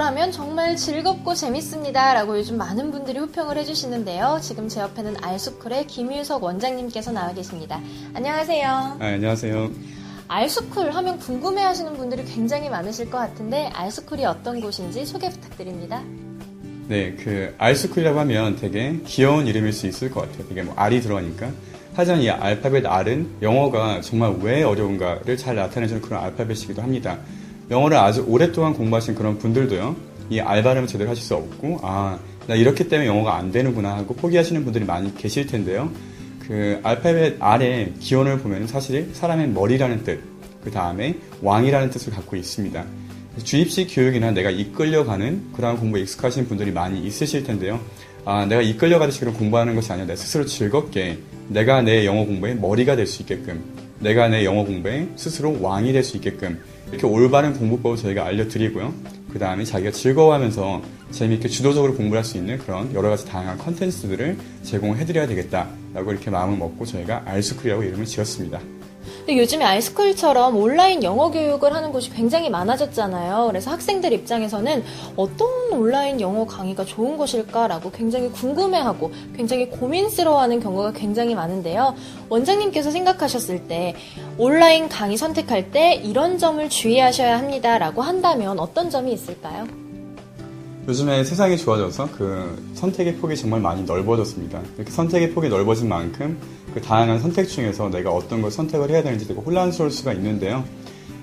공부하면 정말 즐겁고 재밌습니다 라고 요즘 많은 분들이 호평을 해주시는데요. 지금 제 옆에는 알스쿨의 김유석 원장님께서 나와 계십니다. 안녕하세요. 안녕하세요. 알스쿨 하면 궁금해하시는 분들이 굉장히 많으실 것 같은데 알스쿨이 어떤 곳인지 소개 부탁드립니다. 네, 알스쿨이라고 하면 되게 귀여운 이름일 수 있을 것 같아요. 되게 R이 들어가니까. 하지만 이 알파벳 R은 영어가 정말 왜 어려운가를 잘 나타내주는 그런 알파벳이기도 합니다. 영어를 아주 오랫동안 공부하신 그런 분들도요, 이 R 발음을 제대로 하실 수 없고, 나 이렇기 때문에 영어가 안 되는구나 하고 포기하시는 분들이 많이 계실 텐데요. 알파벳 R의 기원을 보면 사실 사람의 머리라는 뜻, 그 다음에 왕이라는 뜻을 갖고 있습니다. 주입식 교육이나 내가 이끌려가는 그러한 공부에 익숙하신 분들이 많이 있으실 텐데요. 내가 이끌려가듯이 그런 공부하는 것이 아니라 내 스스로 즐겁게 내가 내 영어 공부의 머리가 될 수 있게끔, 내가 내 영어 공부에 스스로 왕이 될 수 있게끔 이렇게 올바른 공부법을 저희가 알려드리고요. 그 다음에 자기가 즐거워하면서 재미있게 주도적으로 공부를 할 수 있는 그런 여러 가지 다양한 컨텐츠들을 제공해드려야 되겠다라고 이렇게 마음을 먹고 저희가 알스쿨이라고 이름을 지었습니다. 근데 요즘에 알스쿨처럼 온라인 영어 교육을 하는 곳이 굉장히 많아졌잖아요. 그래서 학생들 입장에서는 어떤 온라인 영어 강의가 좋은 것일까라고 굉장히 궁금해하고 굉장히 고민스러워하는 경우가 굉장히 많은데요. 원장님께서 생각하셨을 때 온라인 강의 선택할 때 이런 점을 주의하셔야 합니다라고 한다면 어떤 점이 있을까요? 요즘에 세상이 좋아져서 선택의 폭이 정말 많이 넓어졌습니다. 이렇게 선택의 폭이 넓어진 만큼 다양한 선택 중에서 내가 어떤 걸 선택을 해야 되는지 되게 혼란스러울 수가 있는데요.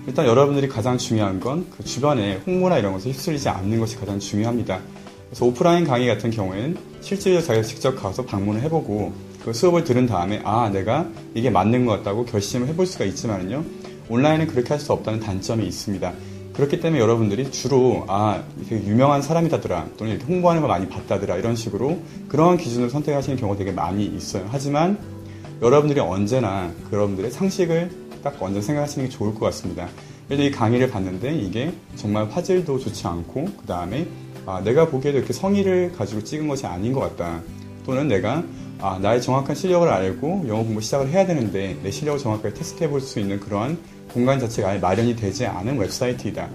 일단 여러분들이 가장 중요한 건 주변에 홍보나 이런 것에 휩쓸리지 않는 것이 가장 중요합니다. 그래서 오프라인 강의 같은 경우에는 실질적으로 자기가 직접 가서 방문을 해보고 수업을 들은 다음에 내가 이게 맞는 것 같다고 결심을 해볼 수가 있지만요. 온라인은 그렇게 할 수 없다는 단점이 있습니다. 그렇기 때문에 여러분들이 주로 되게 유명한 사람이다더라 또는 이렇게 홍보하는 걸 많이 봤다더라 이런 식으로 그런 기준으로 선택하시는 경우가 되게 많이 있어요. 하지만 여러분들이 언제나 여러분들의 상식을 딱 먼저 생각하시는 게 좋을 것 같습니다. 예를 들어 이 강의를 봤는데 이게 정말 화질도 좋지 않고 그 다음에 내가 보기에도 이렇게 성의를 가지고 찍은 것이 아닌 것 같다. 또는 내가 나의 정확한 실력을 알고 영어 공부 시작을 해야 되는데 내 실력을 정확하게 테스트해 볼 수 있는 그런 공간 자체가 아예 마련이 되지 않은 웹사이트이다.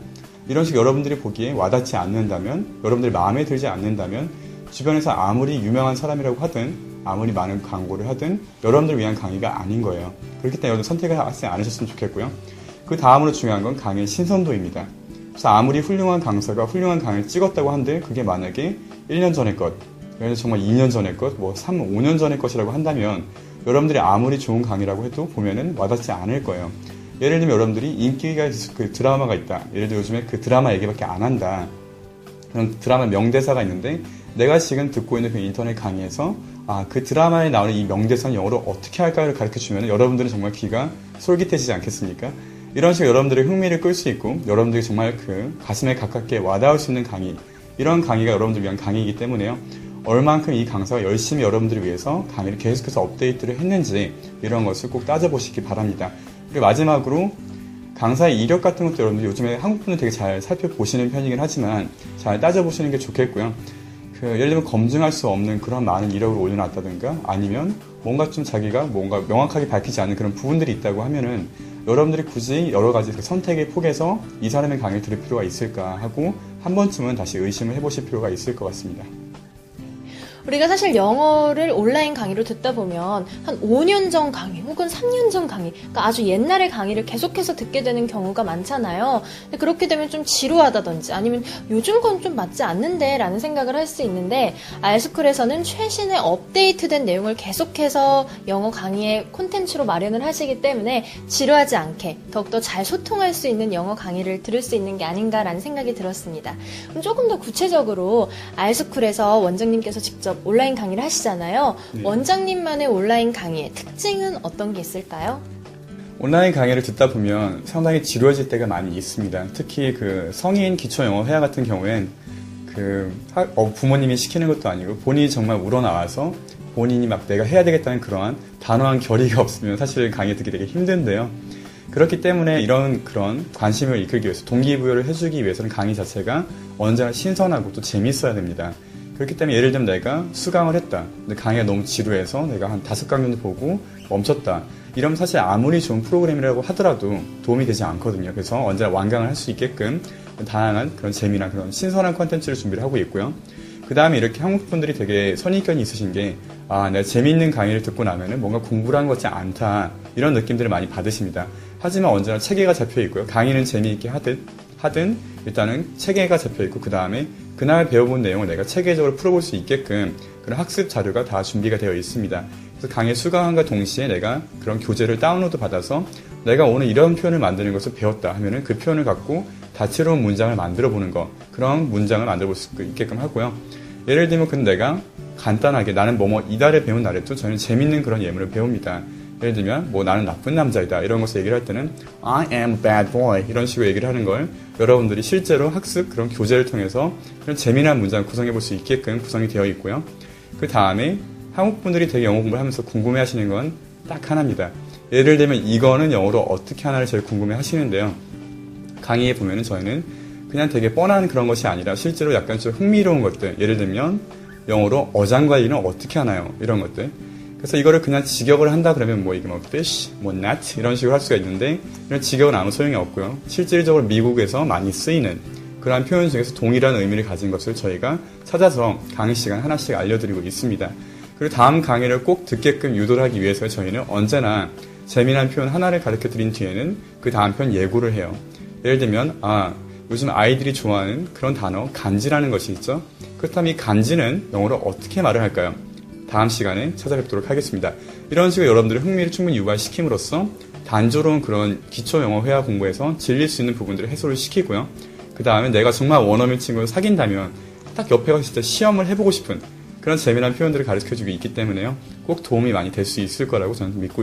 이런 식으로 여러분들이 보기에 와닿지 않는다면, 여러분들이 마음에 들지 않는다면 주변에서 아무리 유명한 사람이라고 하든 아무리 많은 광고를 하든 여러분들을 위한 강의가 아닌 거예요. 그렇기 때문에 여러분 선택을 하지 않으셨으면 좋겠고요. 그 다음으로 중요한 건 강의의 신선도입니다. 그래서 아무리 훌륭한 강사가 훌륭한 강의를 찍었다고 한들 그게 만약에 1년 전의 것, 정말 2년 전의 것, 5년 전의 것이라고 한다면 여러분들이 아무리 좋은 강의라고 해도 보면은 와닿지 않을 거예요. 예를 들면 여러분들이 인기가 드라마가 있다. 예를 들어 요즘에 드라마 얘기밖에 안 한다. 그런 드라마 명대사가 있는데 내가 지금 듣고 있는 인터넷 강의에서 그 드라마에 나오는 이 명대사는 영어로 어떻게 할까를 가르쳐주면 여러분들은 정말 귀가 솔깃해지지 않겠습니까? 이런 식으로 여러분들의 흥미를 끌 수 있고 여러분들이 정말 가슴에 가깝게 와닿을 수 있는 강의, 이런 강의가 여러분들을 위한 강의이기 때문에요. 얼만큼 이 강사가 열심히 여러분들을 위해서 강의를 계속해서 업데이트를 했는지 이런 것을 꼭 따져보시기 바랍니다. 그리고 마지막으로 강사의 이력 같은 것도 여러분들 요즘에 한국 분들 되게 잘 살펴보시는 편이긴 하지만 잘 따져보시는 게 좋겠고요. 예를 들면 검증할 수 없는 그런 많은 이력을 올려놨다든가 아니면 뭔가 좀 자기가 뭔가 명확하게 밝히지 않은 그런 부분들이 있다고 하면은 여러분들이 굳이 여러 가지 선택의 폭에서 이 사람의 강의를 들을 필요가 있을까 하고 한 번쯤은 다시 의심을 해보실 필요가 있을 것 같습니다. 우리가 사실 영어를 온라인 강의로 듣다 보면 한 5년 전 강의 혹은 3년 전 강의, 그러니까 아주 옛날의 강의를 계속해서 듣게 되는 경우가 많잖아요. 근데 그렇게 되면 좀 지루하다든지 아니면 요즘 건 좀 맞지 않는데 라는 생각을 할 수 있는데 알스쿨에서는 최신의 업데이트된 내용을 계속해서 영어 강의의 콘텐츠로 마련을 하시기 때문에 지루하지 않게 더욱더 잘 소통할 수 있는 영어 강의를 들을 수 있는 게 아닌가라는 생각이 들었습니다. 그럼 조금 더 구체적으로 알스쿨에서 원장님께서 직접 온라인 강의를 하시잖아요. 네. 원장님만의 온라인 강의의 특징은 어떤 게 있을까요? 온라인 강의를 듣다 보면 상당히 지루해질 때가 많이 있습니다. 특히 성인 기초 영어 회화 같은 경우엔 부모님이 시키는 것도 아니고 본인이 정말 우러나와서 본인이 막 내가 해야 되겠다는 그러한 단호한 결의가 없으면 사실 강의 듣기 되게 힘든데요. 그렇기 때문에 그런 관심을 이끌기 위해서 동기부여를 해주기 위해서는 강의 자체가 언제나 신선하고 또 재밌어야 됩니다. 그렇기 때문에 예를 들면 내가 수강을 했다. 근데 강의가 너무 지루해서 내가 한 5강 정도 보고 멈췄다. 이러면 사실 아무리 좋은 프로그램이라고 하더라도 도움이 되지 않거든요. 그래서 언제나 완강을 할 수 있게끔 다양한 그런 재미난 그런 신선한 콘텐츠를 준비를 하고 있고요. 그 다음에 이렇게 한국 분들이 되게 선입견이 있으신 게, 내가 재미있는 강의를 듣고 나면은 뭔가 공부를 한 것 같지 않다. 이런 느낌들을 많이 받으십니다. 하지만 언제나 체계가 잡혀 있고요. 강의는 재미있게 하든 일단은 체계가 잡혀 있고, 그 다음에 그날 배워본 내용을 내가 체계적으로 풀어볼 수 있게끔 그런 학습 자료가 다 준비가 되어 있습니다. 그래서 강의 수강함과 동시에 내가 그런 교재를 다운로드 받아서 내가 오늘 이런 표현을 만드는 것을 배웠다 하면은 그 표현을 갖고 다채로운 문장을 만들어 보는 거, 그런 문장을 만들어 볼 수 있게끔 하고요. 예를 들면 근데 내가 간단하게 나는 이달에 배운 날에도 저는 재밌는 그런 예문을 배웁니다. 예를 들면 나는 나쁜 남자이다 이런 것을 얘기를 할 때는 I am a bad boy 이런 식으로 얘기를 하는 걸 여러분들이 실제로 학습 그런 교재를 통해서 그런 재미난 문장을 구성해 볼 수 있게끔 구성이 되어 있고요. 그 다음에 한국 분들이 되게 영어 공부를 하면서 궁금해 하시는 건 딱 하나입니다. 예를 들면 이거는 영어로 어떻게 하나를 제일 궁금해 하시는데요. 강의에 보면은 저희는 그냥 되게 뻔한 그런 것이 아니라 실제로 약간 좀 흥미로운 것들, 예를 들면 영어로 어장관리는 어떻게 하나요? 이런 것들. 그래서 이거를 그냥 직역을 한다 그러면 이게 fish, net 이런 식으로 할 수가 있는데 이런 직역은 아무 소용이 없고요. 실질적으로 미국에서 많이 쓰이는 그러한 표현 중에서 동일한 의미를 가진 것을 저희가 찾아서 강의 시간 하나씩 알려드리고 있습니다. 그리고 다음 강의를 꼭 듣게끔 유도를 하기 위해서 저희는 언제나 재미난 표현 하나를 가르쳐 드린 뒤에는 그 다음 편 예고를 해요. 예를 들면 요즘 아이들이 좋아하는 그런 단어 간지라는 것이 있죠. 그렇다면 이 간지는 영어로 어떻게 말을 할까요? 다음 시간에 찾아뵙도록 하겠습니다. 이런 식으로 여러분들의 흥미를 충분히 유발시킴으로써 단조로운 그런 기초 영어 회화 공부에서 질릴 수 있는 부분들을 해소를 시키고요. 그 다음에 내가 정말 원어민 친구를 사귄다면 딱 옆에 가서 진짜 시험을 해보고 싶은 그런 재미난 표현들을 가르쳐주고 있기 때문에요. 꼭 도움이 많이 될 수 있을 거라고 저는 믿고 있습니다.